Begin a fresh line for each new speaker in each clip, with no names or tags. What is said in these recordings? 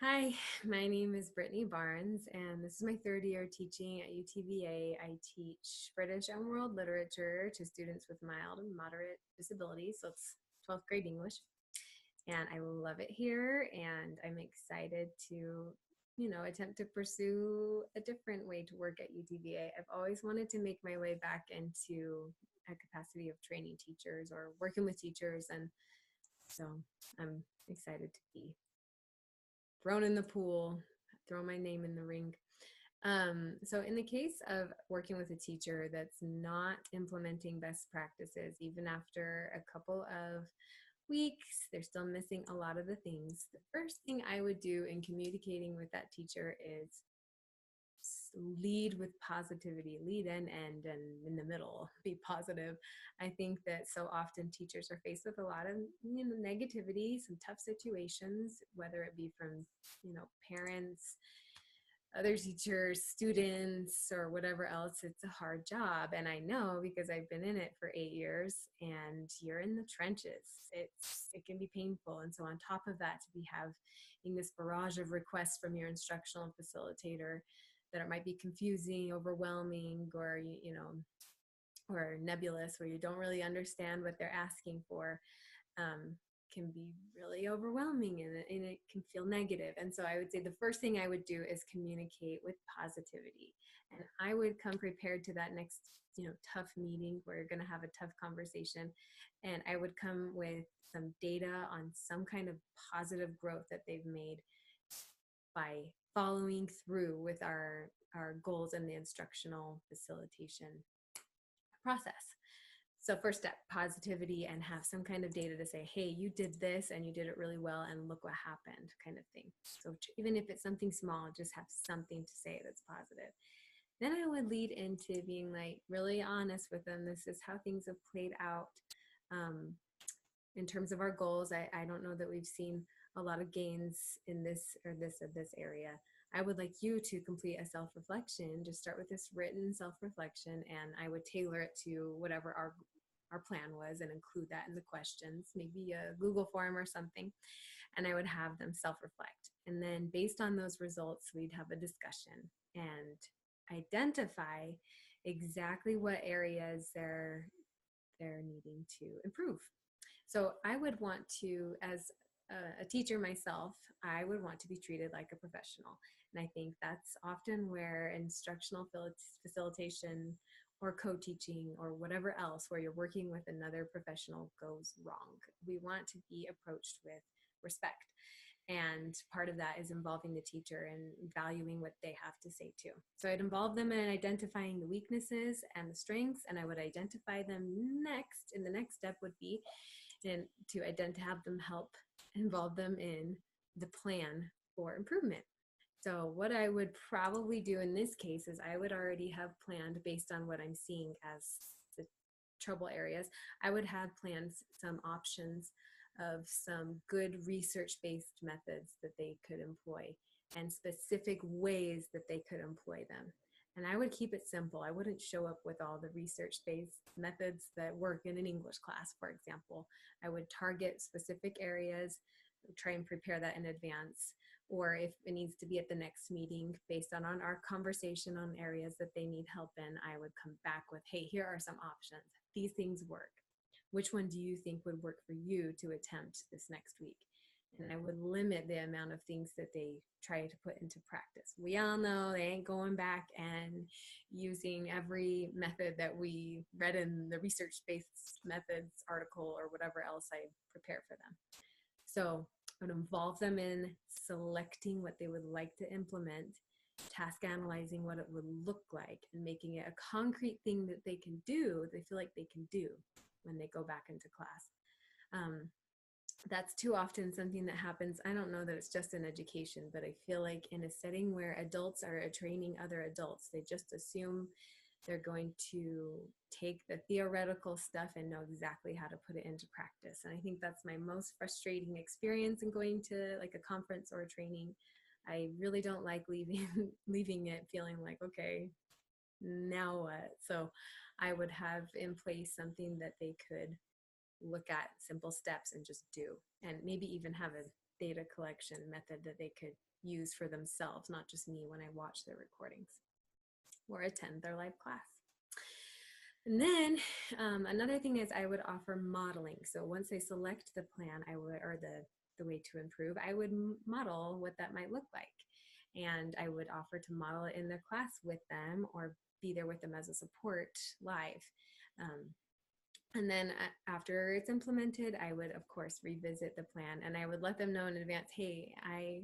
Hi, my name is Brittany Barnes, and this is my third year teaching at UTVA. I teach British and world literature to students with mild and moderate disabilities, so it's 12th grade English. And I love it here, and I'm excited to, attempt to pursue a different way to work at UTVA. I've always wanted to make my way back into a capacity of training teachers or working with teachers, and so I'm excited to be thrown in the pool, throw my name in the ring. So in the case of working with a teacher that's not implementing best practices, even after a couple of weeks, they're still missing a lot of the things. The first thing I would do in communicating with that teacher is lead with positivity, lead and end, and in the middle, be positive. I think that so often teachers are faced with a lot of negativity, some tough situations, whether it be from parents, other teachers, students, or whatever else. It's a hard job, and I know because I've been in it for 8 years, and you're in the trenches. It can be painful, and so on top of that, to be having this barrage of requests from your instructional facilitator, that it might be confusing, overwhelming, or or nebulous, where you don't really understand what they're asking for, um, can be really overwhelming, and it can feel negative. And so I would say the first thing I would do is communicate with positivity. And I would come prepared to that next, tough meeting where you're going to have a tough conversation. And I would come with some data on some kind of positive growth that they've made by following through with our goals and the instructional facilitation process. So first step, positivity, and have some kind of data to say, hey, you did this and you did it really well, and look what happened, kind of thing. So even if it's something small, just have something to say that's positive. Then I would lead into being like really honest with them. This is how things have played out. In terms of our goals, I don't know that we've seen a lot of gains in this or this area. I would like you to complete a self-reflection. Just start with this written self-reflection, and I would tailor it to whatever our plan was and include that in the questions, maybe a Google form or something. And I would have them self-reflect. And then based on those results, we'd have a discussion and identify exactly what areas they're needing to improve. So I would want to, as a teacher myself, I would want to be treated like a professional. And I think that's often where instructional facilitation or co-teaching or whatever else, where you're working with another professional, goes wrong. We want to be approached with respect. And part of that is involving the teacher and valuing what they have to say too. So I'd involve them in identifying the weaknesses and the strengths, and I would identify them next. And the next step would be and to have them help involve them in the plan for improvement. So what I would probably do in this case is I would already have planned, based on what I'm seeing as the trouble areas, I would have planned some options of some good research-based methods that they could employ and specific ways that they could employ them. And I would keep it simple. I wouldn't show up with all the research-based methods that work in an English class, for example. I would target specific areas, try and prepare that in advance. Or if it needs to be at the next meeting, based on our conversation on areas that they need help in, I would come back with, hey, here are some options. These things work. Which one do you think would work for you to attempt this next week? And I would limit the amount of things that they try to put into practice. We all know they ain't going back and using every method that we read in the research-based methods article or whatever else I prepare for them. So I would involve them in selecting what they would like to implement, task analyzing what it would look like, and making it a concrete thing that they can do, they feel like they can do when they go back into class. That's too often something that happens. I don't know that it's just in education, but I feel like in a setting where adults are training other adults, they just assume they're going to take the theoretical stuff and know exactly how to put it into practice. And I think that's my most frustrating experience in going to like a conference or a training. I really don't like leaving it feeling like, okay, now what? So I would have in place something that they could look at simple steps and just do, and maybe even have a data collection method that they could use for themselves, not just me when I watch their recordings or attend their live class. And then another thing is I would offer modeling. So once they select the plan, I would, or the way to improve, I would model what that might look like. And I would offer to model it in their class with them or be there with them as a support live. And then after it's implemented, I would, of course, revisit the plan, and I would let them know in advance, hey, I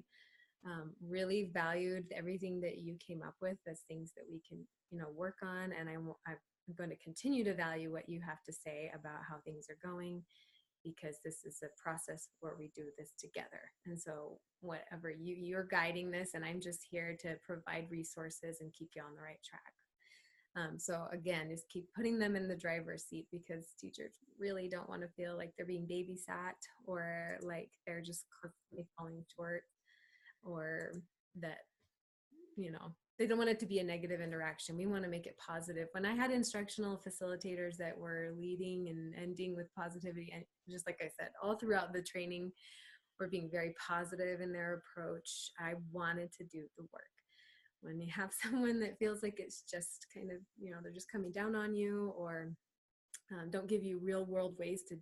really valued everything that you came up with as things that we can, work on. And I'm going to continue to value what you have to say about how things are going, because this is a process where we do this together. And so whatever you're guiding this, and I'm just here to provide resources and keep you on the right track. So again, just keep putting them in the driver's seat, because teachers really don't want to feel like they're being babysat, or like they're just constantly falling short, or that, they don't want it to be a negative interaction. We want to make it positive. When I had instructional facilitators that were leading and ending with positivity, and just like I said, all throughout the training, were being very positive in their approach, I wanted to do the work. When you have someone that feels like it's just kind of, they're just coming down on you, or don't give you real world ways to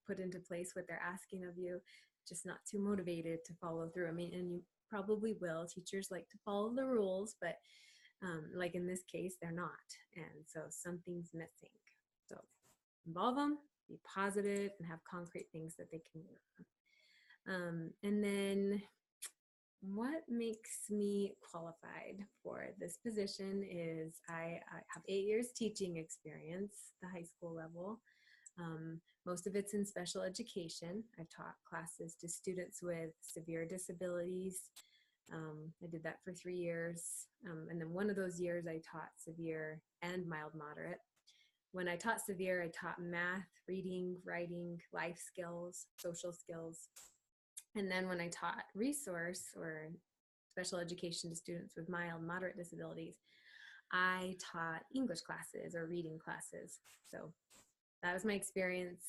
put into place what they're asking of you, just not too motivated to follow through. I mean, and you probably will. Teachers like to follow the rules, but like in this case, they're not. And so something's missing. So involve them, be positive, and have concrete things that they can work on. And then what makes me qualified for this position is I have 8 years teaching experience, the high school level. Most of it's in special education. I've taught classes to students with severe disabilities. I did that for 3 years. And then one of those years I taught severe and mild moderate. When I taught severe, I taught math, reading, writing, life skills, social skills. And then when I taught resource or special education to students with mild, moderate disabilities, I taught English classes or reading classes. So that was my experience.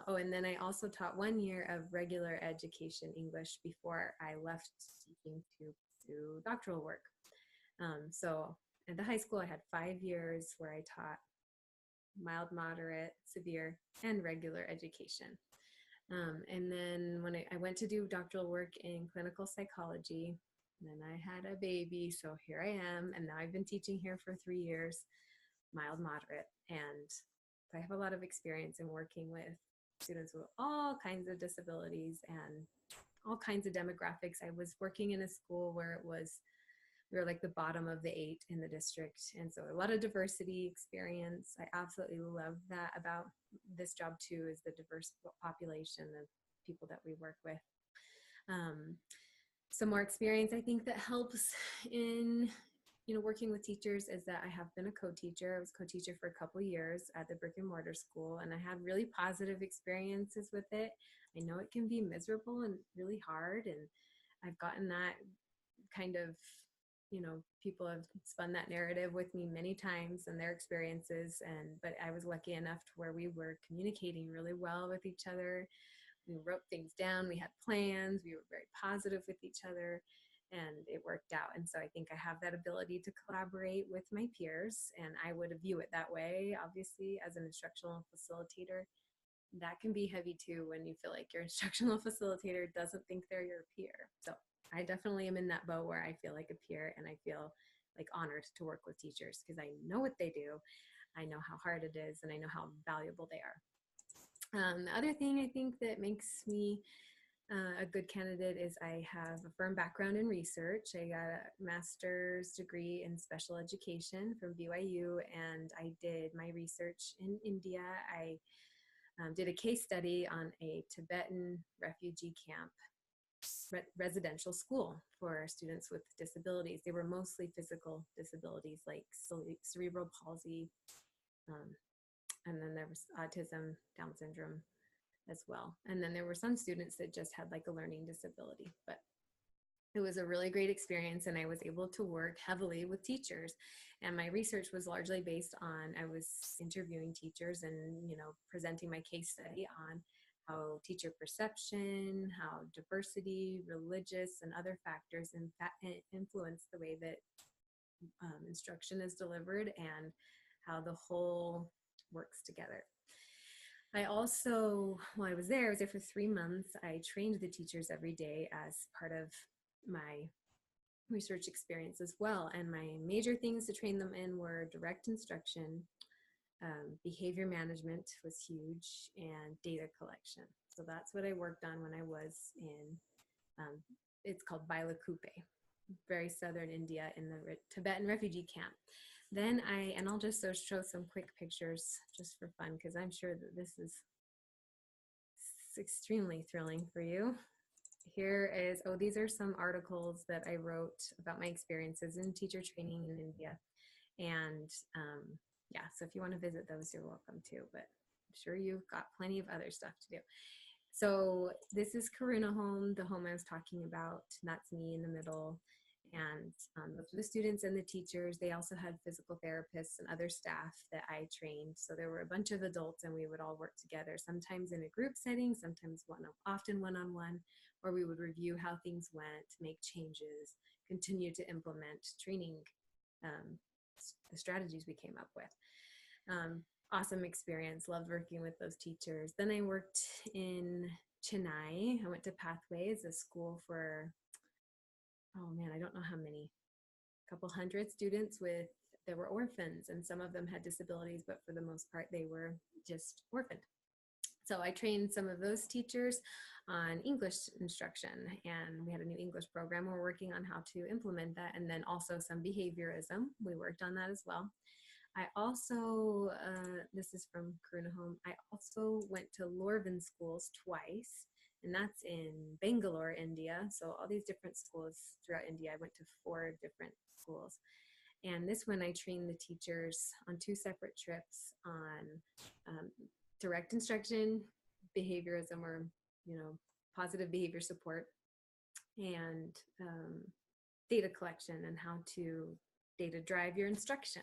And then I also taught 1 year of regular education English before I left teaching to do doctoral work. So at the high school, I had 5 years where I taught mild, moderate, severe, and regular education. And then when I went to do doctoral work in clinical psychology, then I had a baby, so here I am, and now I've been teaching here for 3 years, mild, moderate, and I have a lot of experience in working with students with all kinds of disabilities and all kinds of demographics. I was working in a school where we were like the bottom of the 8 in the district, and so a lot of diversity experience. I absolutely love that about this job too, is the diverse population of people that we work with. Some more experience I think that helps in working with teachers is that I have been a co-teacher. I was co-teacher for a couple of years at the brick and mortar school, and I had really positive experiences with it. I know it can be miserable and really hard, and I've gotten that kind of, people have spun that narrative with me many times and their experiences, but I was lucky enough to where we were communicating really well with each other. We wrote things down, we had plans, we were very positive with each other, and it worked out. And so I think I have that ability to collaborate with my peers, and I would view it that way. Obviously, as an instructional facilitator, that can be heavy too when you feel like your instructional facilitator doesn't think they're your peer. So I definitely am in that boat where I feel like a peer, and I feel like honored to work with teachers because I know what they do, I know how hard it is, and I know how valuable they are. The other thing I think that makes me a good candidate is I have a firm background in research. I got a master's degree in special education from BYU, and I did my research in India. I did a case study on a Tibetan refugee camp residential school for students with disabilities. They were mostly physical disabilities like cerebral palsy, and then there was autism, Down syndrome as well. And then there were some students that just had like a learning disability. But it was a really great experience, and I was able to work heavily with teachers. And my research was largely based on, I was interviewing teachers and, presenting my case study on how teacher perception, how diversity, religious, and other factors influence the way that instruction is delivered and how the whole works together. I also, while I was there for 3 months. I trained the teachers every day as part of my research experience as well. And my major things to train them in were direct instruction, behavior management was huge, and data collection. So that's what I worked on when I was in, it's called Bailakupe, very southern India, in the Tibetan refugee camp. And I'll just show some quick pictures just for fun, because I'm sure that this is extremely thrilling for you. Here is, these are some articles that I wrote about my experiences in teacher training in India. And yeah, so if you want to visit those, you're welcome to, but I'm sure you've got plenty of other stuff to do. So this is Karuna home, the home I was talking about. That's me in the middle. And those were the students and the teachers. They also had physical therapists and other staff that I trained. So there were a bunch of adults, and we would all work together, sometimes in a group setting, sometimes often one-on-one, where we would review how things went, make changes, continue to implement training, the strategies we came up with. Awesome experience. Loved working with those teachers. Then I worked in Chennai. I went to Pathways, a school for, oh man, I don't know how many, a couple hundred students that were orphans, and some of them had disabilities, but for the most part, they were just orphaned. So I trained some of those teachers on English instruction, and we had a new English program. We're working on how to implement that, and then also some behaviorism. We worked on that as well. I also, this is from Karuna Home, I also went to Lorvan schools twice, and that's in Bangalore, India. So all these different schools throughout India. I went to 4 different schools. And this one, I trained the teachers on 2 separate trips on direct instruction, behaviorism, or, positive behavior support, and data collection, and how to data drive your instruction.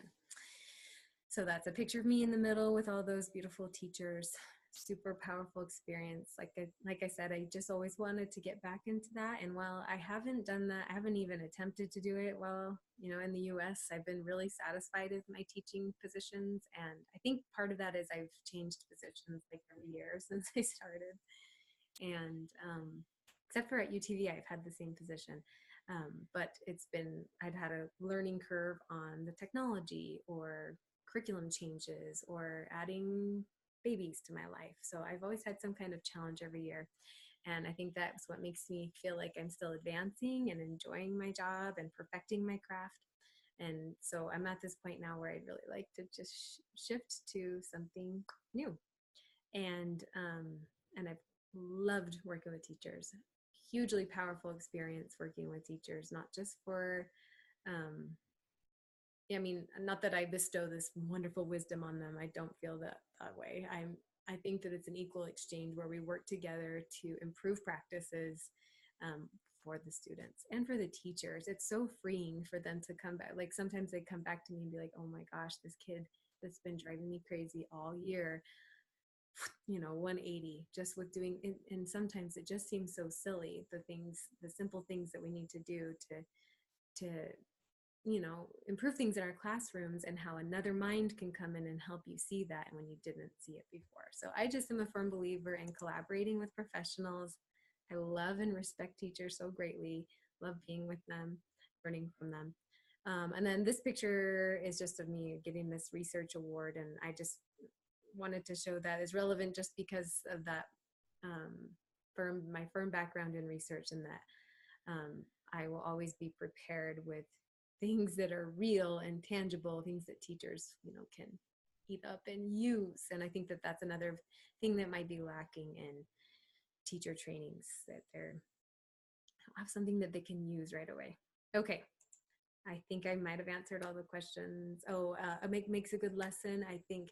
So that's a picture of me in the middle with all those beautiful teachers. Super powerful experience. Like I said, I just always wanted to get back into that. And while I haven't done that, I haven't even attempted to do it while, in the US, I've been really satisfied with my teaching positions. And I think part of that is I've changed positions like every year since I started. And except for at UTV, I've had the same position. But I'd had a learning curve on the technology, or curriculum changes, or adding babies to my life. So I've always had some kind of challenge every year. And I think that's what makes me feel like I'm still advancing and enjoying my job and perfecting my craft. And so I'm at this point now where I'd really like to just shift to something new. And I've loved working with teachers. Hugely powerful experience working with teachers, not just for I mean, not that I bestow this wonderful wisdom on them. I don't feel that way. I think that it's an equal exchange where we work together to improve practices for the students and for the teachers. It's so freeing for them to come back. Like sometimes they come back to me and be like, "Oh my gosh, this kid that's been driving me crazy all year, 180 just with doing." And sometimes it just seems so silly. The simple things that we need to do to improve things in our classrooms, and how another mind can come in and help you see that when you didn't see it before. So I just am a firm believer in collaborating with professionals. I love and respect teachers so greatly, love being with them, learning from them. And then this picture is just of me getting this research award, and I just wanted to show that is relevant just because of that my firm background in research, and that I will always be prepared with things that are real and tangible, things that teachers, can eat up and use. And I think that that's another thing that might be lacking in teacher trainings, that they have something that they can use right away. Okay. I think I might have answered all the questions. Makes a good lesson. I think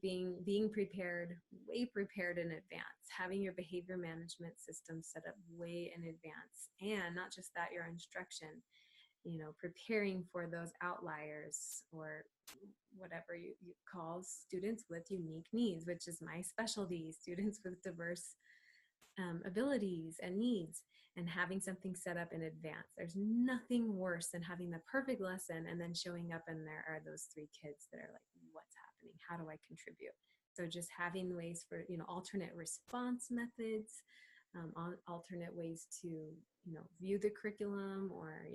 being prepared, way prepared in advance, having your behavior management system set up way in advance, and not just that, your instruction, preparing for those outliers, or whatever you call students with unique needs, which is my specialty, students with diverse abilities and needs, and having something set up in advance. There's nothing worse than having the perfect lesson and then showing up and there are those three kids that are like, what's happening? How do I contribute? So just having ways for, alternate response methods, alternate ways to, view the curriculum, or,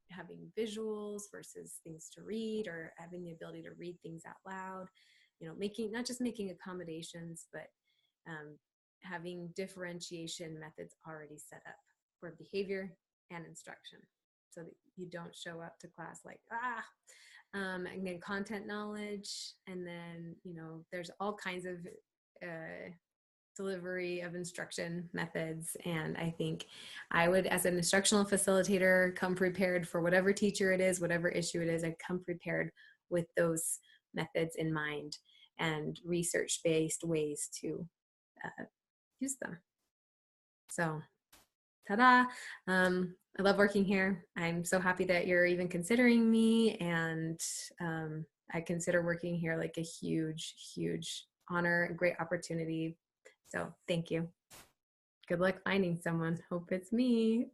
having visuals versus things to read, or having the ability to read things out loud, making, not just making accommodations, but having differentiation methods already set up for behavior and instruction, so that you don't show up to class like, and then content knowledge. And then, there's all kinds of delivery of instruction methods. And I think I would, as an instructional facilitator, come prepared for whatever teacher it is, whatever issue it is. I'd come prepared with those methods in mind and research-based ways to use them. So, ta-da! I love working here. I'm so happy that you're even considering me, and I consider working here like a huge, huge honor, a great opportunity. So thank you. Good luck finding someone. Hope it's me.